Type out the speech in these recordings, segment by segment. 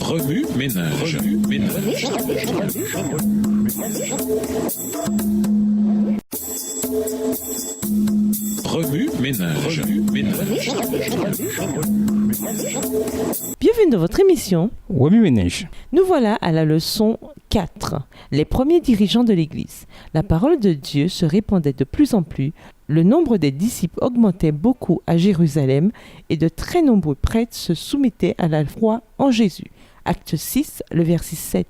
Remue ménage. Remue ménage. Bienvenue dans votre émission Remue ménage. Nous voilà à la leçon 4, les premiers dirigeants de l'Église. La parole de Dieu se répandait de plus en plus, le nombre des disciples augmentait beaucoup à Jérusalem et de très nombreux prêtres se soumettaient à la foi en Jésus. Acte 6, le verset 7.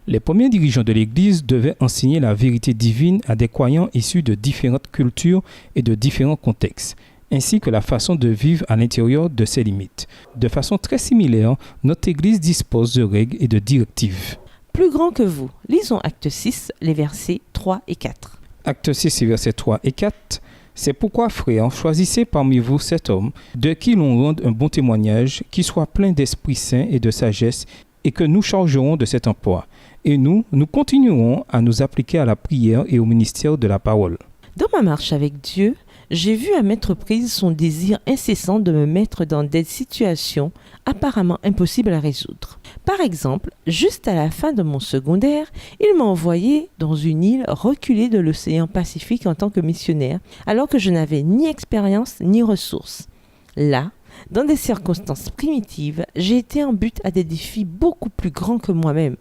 Les premiers dirigeants de l'Église devaient enseigner la vérité divine à des croyants issus de différentes cultures et de différents contextes, ainsi que la façon de vivre à l'intérieur de ses limites. De façon très similaire, notre Église dispose de règles et de directives. Plus grand que vous. Lisons Acte 6, les versets 3 et 4. Acte 6, versets 3 et 4. C'est pourquoi, frères, choisissez parmi vous cet homme, de qui l'on rende un bon témoignage, qui soit plein d'Esprit Saint et de sagesse, et que nous chargerons de cet emploi. Et nous continuerons à nous appliquer à la prière et au ministère de la parole. Dans ma marche avec Dieu, j'ai vu à maintes reprises son désir incessant de me mettre dans des situations apparemment impossibles à résoudre. Par exemple, juste à la fin de mon secondaire, il m'a envoyé dans une île reculée de l'océan Pacifique en tant que missionnaire, alors que je n'avais ni expérience ni ressources. Là, dans des circonstances primitives, j'ai été en but à des défis beaucoup plus grands que moi-même.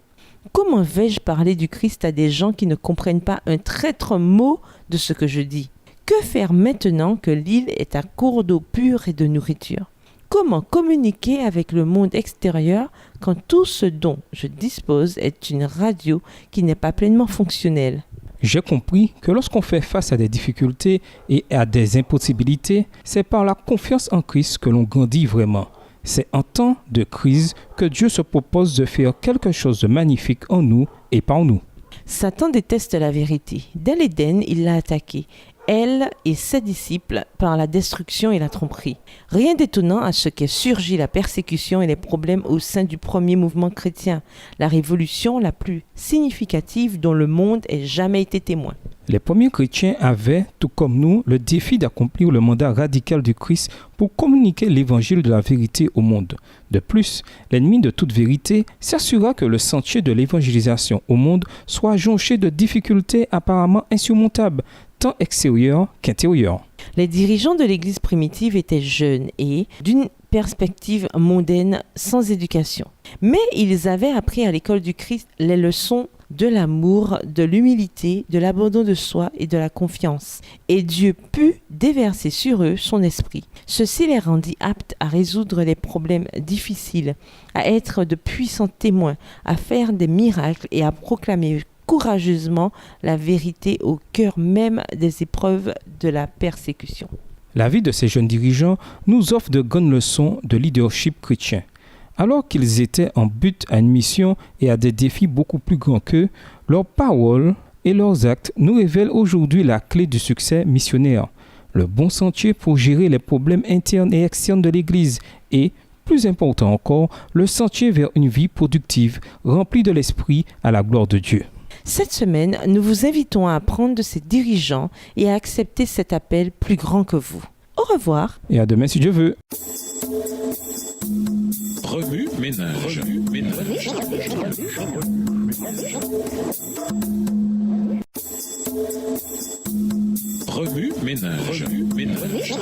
Comment vais-je parler du Christ à des gens qui ne comprennent pas un traître mot de ce que je dis ? Que faire maintenant que l'île est à court d'eau pure et de nourriture ? Comment communiquer avec le monde extérieur quand tout ce dont je dispose est une radio qui n'est pas pleinement fonctionnelle ? J'ai compris que lorsqu'on fait face à des difficultés et à des impossibilités, c'est par la confiance en Christ que l'on grandit vraiment. C'est en temps de crise que Dieu se propose de faire quelque chose de magnifique en nous et par nous. Satan déteste la vérité. Dès l'Éden, il l'a attaquée, elle et ses disciples, par la destruction et la tromperie. Rien d'étonnant à ce qu'est surgi la persécution et les problèmes au sein du premier mouvement chrétien, la révolution la plus significative dont le monde ait jamais été témoin. Les premiers chrétiens avaient, tout comme nous, le défi d'accomplir le mandat radical du Christ pour communiquer l'évangile de la vérité au monde. De plus, l'ennemi de toute vérité s'assura que le sentier de l'évangélisation au monde soit jonché de difficultés apparemment insurmontables, tant extérieures qu'intérieures. Les dirigeants de l'Église primitive étaient jeunes et d'une perspective mondaine sans éducation. Mais ils avaient appris à l'école du Christ les leçons de l'amour, de l'humilité, de l'abandon de soi et de la confiance. Et Dieu put déverser sur eux son esprit. Ceci les rendit aptes à résoudre les problèmes difficiles, à être de puissants témoins, à faire des miracles et à proclamer courageusement la vérité au cœur même des épreuves de la persécution. La vie de ces jeunes dirigeants nous offre de grandes leçons de leadership chrétien. Alors qu'ils étaient en but à une mission et à des défis beaucoup plus grands qu'eux, leurs paroles et leurs actes nous révèlent aujourd'hui la clé du succès missionnaire, le bon sentier pour gérer les problèmes internes et externes de l'Église et, plus important encore, le sentier vers une vie productive, remplie de l'Esprit à la gloire de Dieu. Cette semaine, nous vous invitons à apprendre de ces dirigeants et à accepter cet appel plus grand que vous. Au revoir. Et à demain si Dieu veut. Remue ménage. Remue ménage.